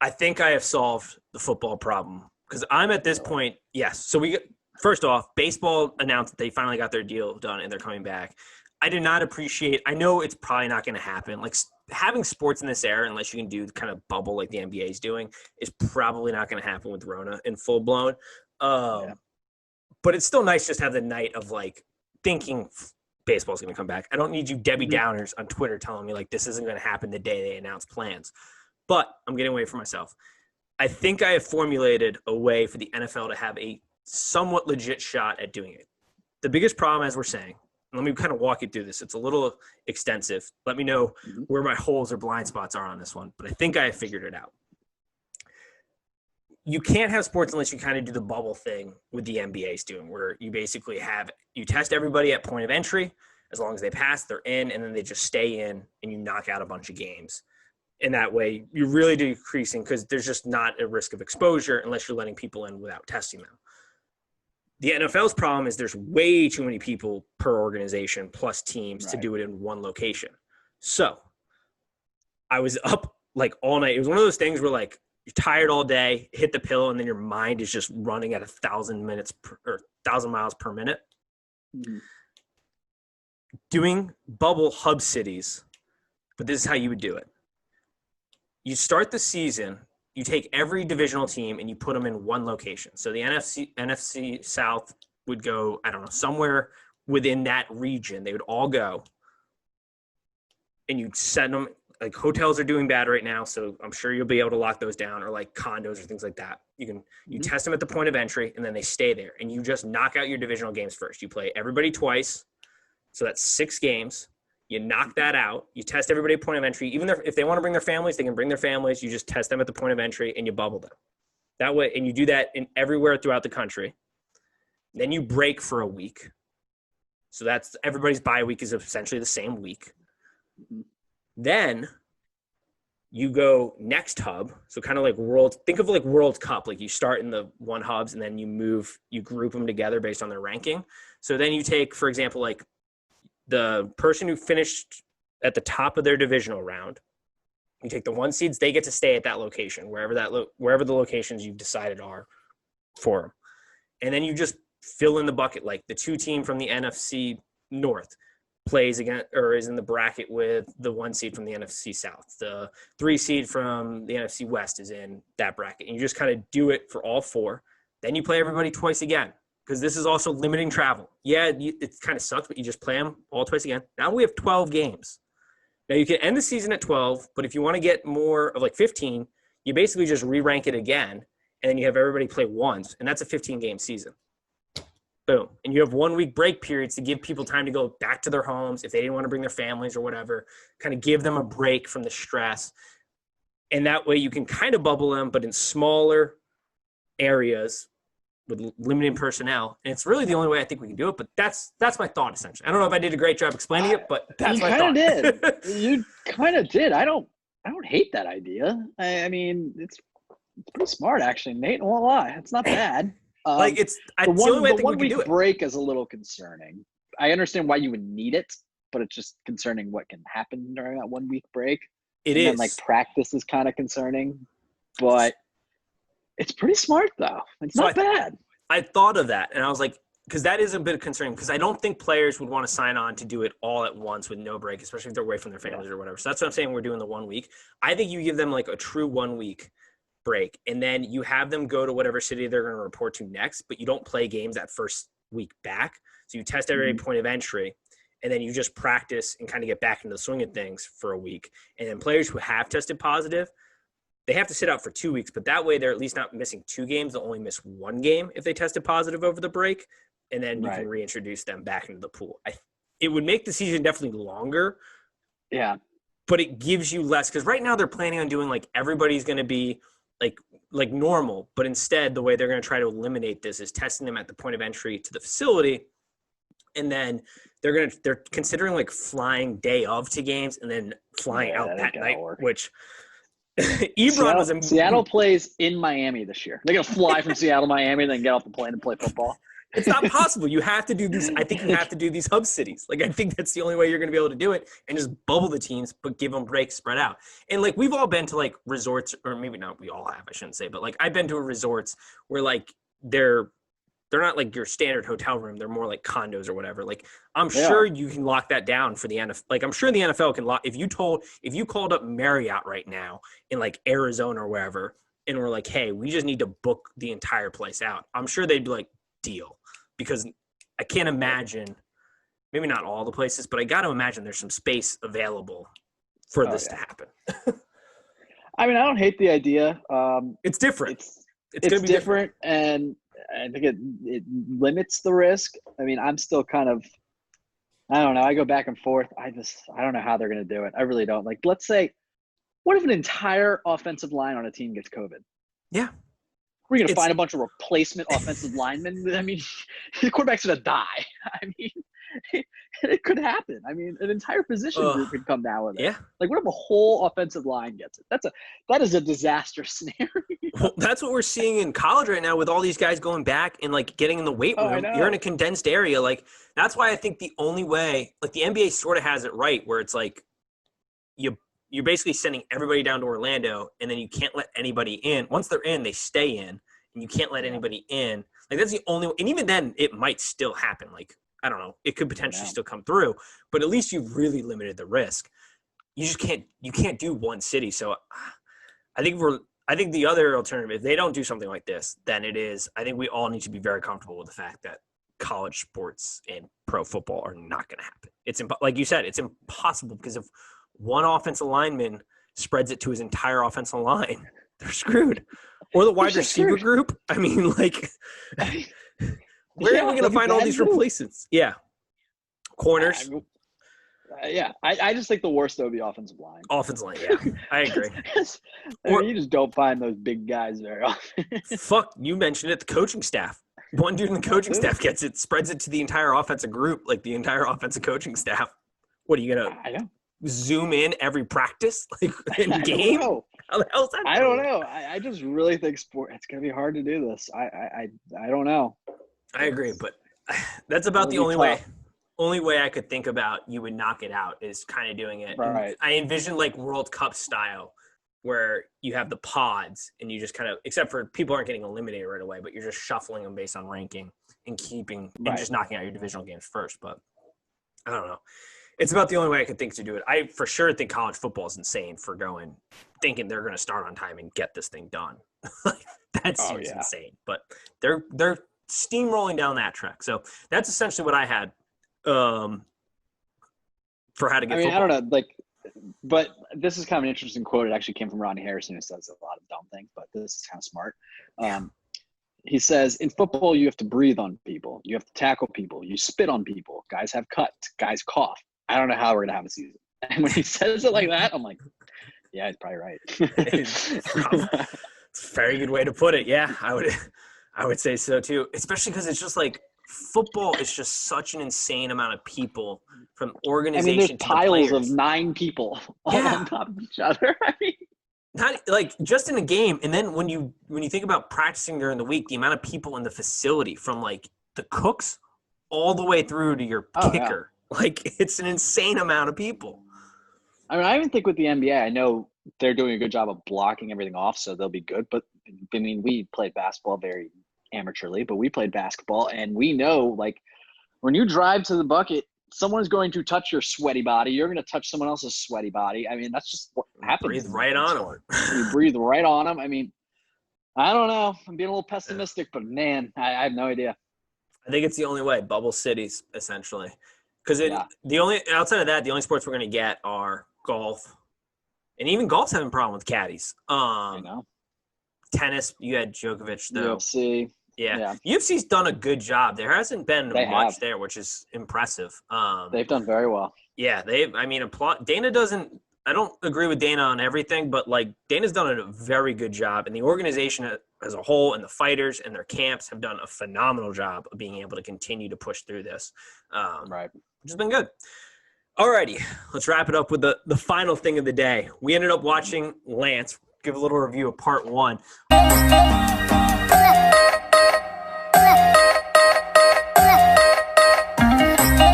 I think I have solved the football problem because I'm at this point. Yes. So first off, baseball announced that they finally got their deal done and they're coming back. I did not appreciate. I know it's probably not going to happen. Like having sports in this era, unless you can do kind of bubble like the NBA is doing, is probably not going to happen with Rona in full blown. But it's still nice just to have the night of like thinking baseball's going to come back. I don't need you Debbie Downers on Twitter telling me like this isn't going to happen the day they announce plans. But I'm getting away from myself. I think I have formulated a way for the NFL to have a somewhat legit shot at doing it. The biggest problem, as we're saying, let me kind of walk you through this. It's a little extensive. Let me know where my holes or blind spots are on this one, but I think I have figured it out. You can't have sports unless you kind of do the bubble thing with the NBA's doing, where you basically you test everybody at point of entry. As long as they pass, they're in, and then they just stay in, and you knock out a bunch of games. And that way, you're really decreasing because there's just not a risk of exposure unless you're letting people in without testing them. The NFL's problem is there's way too many people per organization plus teams to do it in one location. So I was up like all night. It was one of those things where like you're tired all day, hit the pillow, and then your mind is just running at 1,000 miles per minute. Mm-hmm. Doing bubble hub cities, but this is how you would do it. You start the season, you take every divisional team and you put them in one location. So the NFC South would go, I don't know, somewhere within that region. They would all go. And you send them, like hotels are doing bad right now, so I'm sure you'll be able to lock those down, or like condos or things like that. You test them at the point of entry, and then they stay there. And you just knock out your divisional games first. You play everybody twice, so that's 6 games. You knock that out. You test everybody at point of entry. Even if they want to bring their families, they can bring their families. You just test them at the point of entry, and you bubble them. That way, and you do that in everywhere throughout the country. Then you break for a week. So that's everybody's bye week is essentially the same week. Then you go next hub. So kind of like think of like World Cup. Like you start in the one hubs, and then you group them together based on their ranking. So then you take, for example, like the person who finished at the top of their divisional round, you take the 1 seeds, they get to stay at that location, wherever the locations you've decided are for them. And then you just fill in the bucket, like the 2 team from the NFC North plays again or is in the bracket with the 1 seed from the NFC South. The 3 seed from the NFC West is in that bracket. And you just kind of do it for all 4. Then you play everybody twice again, because this is also limiting travel. Yeah, it kind of sucks, but you just play them all twice again. Now we have 12 games. Now you can end the season at 12, but if you want to get more of like 15, you basically just re-rank it again, and then you have everybody play once, and that's a 15-game season. Boom. And you have 1 week break periods to give people time to go back to their homes if they didn't want to bring their families or whatever, kind of give them a break from the stress. And that way you can kind of bubble them, but in smaller areas with limited personnel. And it's really the only way I think we can do it, but that's my thought essentially. I don't know if I did a great job explaining it, but that's my thought. You kind of did. I don't hate that idea. I mean, it's pretty smart actually, Nate. I won't lie. It's not bad. It's the only way I think we can do it. The 1 week break is a little concerning. I understand why you would need it, but it's just concerning what can happen during that 1 week break. And like practice is kind of concerning, but it's pretty smart though. It's not bad. I thought of that, and I was like, because that is a bit concerning, because I don't think players would want to sign on to do it all at once with no break, especially if they're away from their families or whatever. So that's what I'm saying. We're doing the 1 week. I think you give them like a true 1 week break, and then you have them go to whatever city they're going to report to next, but you don't play games that first week back. So you test every point of entry, and then you just practice and kind of get back into the swing of things for a week. And then players who have tested positive, they have to sit out for 2 weeks, but that way they're at least not missing 2 games. They'll only miss 1 game if they tested positive over the break, and then you can reintroduce them back into the pool. It would make the season definitely longer. Yeah. But it gives you less, because right now they're planning on doing like everybody's going to be like normal, but instead the way they're going to try to eliminate this is testing them at the point of entry to the facility, and then they're considering like flying day of to games and then flying out that night, which Seattle plays in Miami this year. They're going to fly from Seattle, Miami, and then get off the plane and play football. It's not possible. You have to do these. I think you have to do these hub cities. Like, I think that's the only way you're going to be able to do it, and just bubble the teams, but give them breaks, spread out. And like, we've all been to like resorts, or maybe not. We all have. I shouldn't say, but like, I've been to resorts where like they're not like your standard hotel room. They're more like condos or whatever. Like, I'm sure you can lock that down for the NFL. Like, I'm sure the NFL can lock. If you called up Marriott right now in like Arizona or wherever, and we're like, hey, we just need to book the entire place out, I'm sure they'd be like, deal. Because I can't imagine, maybe not all the places, but I got to imagine there's some space available for this to happen. I mean, I don't hate the idea. It's different. It's going to be different, and I think it limits the risk. I mean, I'm still kind of, I don't know. I go back and forth. I don't know how they're going to do it. I really don't. Like, let's say, what if an entire offensive line on a team gets COVID? Yeah. We're going to find a bunch of replacement offensive linemen. I mean, the quarterback's going to die. I mean, it could happen. I mean, an entire position group could come down with it. Yeah. Like, what if a whole offensive line gets it? That is a disaster scenario. Well, that's what we're seeing in college right now with all these guys going back and like getting in the weight room. You're in a condensed area. Like, that's why I think the only way, like the NBA sort of has it right, where it's like you're basically sending everybody down to Orlando, and then you can't let anybody in. Once they're in, they stay in, and you can't let anybody in. Like, that's the only – and even then, it might still happen. Like, I don't know. It could potentially still come through. But at least you've really limited the risk. You just can't – you can't do one city. So I think the other alternative, if they don't do something like this, then it is – I think we all need to be very comfortable with the fact that college sports and pro football are not going to happen. It's like you said, it's impossible, because if one offensive lineman spreads it to his entire offensive line, they're screwed. Or the wide receiver group. I mean, like, where are we going to find all these replacements? Yeah. Corners. I just think the worst would be offensive line. Offensive line, yeah. I agree. You just don't find those big guys very often. Fuck, you mentioned it, the coaching staff. One dude in the coaching staff gets it, spreads it to the entire offensive group, like the entire offensive coaching staff. What are you going to zoom in every practice, like in game? How the hell is that? I don't know. I just really think it's going to be hard to do this. I don't know. I agree, but that's about the only way. Only way I could think about you would knock it out is kind of doing it. Right. I envision like World Cup style, where you have the pods and you just kind of, except for people aren't getting eliminated right away, but you're just shuffling them based on ranking and keeping and just knocking out your divisional games first. But I don't know. It's about the only way I could think to do it. I for sure think college football is insane for thinking they're going to start on time and get this thing done. That seems insane. But they're steamrolling down that track. So that's essentially what I had for how to get football. I don't know. Like, but this is kind of an interesting quote. It actually came from Ronnie Harrison, who says a lot of dumb things, but this is kind of smart. He says, in football, you have to breathe on people. You have to tackle people. You spit on people. Guys have cuts. Guys cough. I don't know how we're going to have a season. And when he says it like that, I'm like, yeah, he's probably right. It's a very good way to put it. Yeah, I would say so too, especially because it's just like football is just such an insane amount of people from organization there's piles of 9 people all on top of each other. Not like just in a game. And then when you think about practicing during the week, the amount of people in the facility, from like the cooks all the way through to your kicker. Like, it's an insane amount of people. I mean, I even think with the NBA, I know they're doing a good job of blocking everything off, so they'll be good. But, I mean, we played basketball very amateurly, but we played basketball, and we know, like, when you drive to the bucket, someone's going to touch your sweaty body. You're going to touch someone else's sweaty body. I mean, that's just what happens. Breathe right on them. You breathe right on them. I mean, I don't know. I'm being a little pessimistic, but, man, I have no idea. I think it's the only way. Bubble cities, essentially. Because outside of that, the only sports we're going to get are golf. And even golf's having a problem with caddies. I know. Tennis, you had Djokovic, though. UFC. Yeah. UFC's done a good job. There hasn't been much there, which is impressive. They've done very well. Yeah, Dana doesn't – I don't agree with Dana on everything, but, like, Dana's done a very good job. And the organization as a whole and the fighters and their camps have done a phenomenal job of being able to continue to push through this. Right. Which has been good. Alrighty, let's wrap it up with the final thing of the day. We ended up watching Lance give a little review of part 1.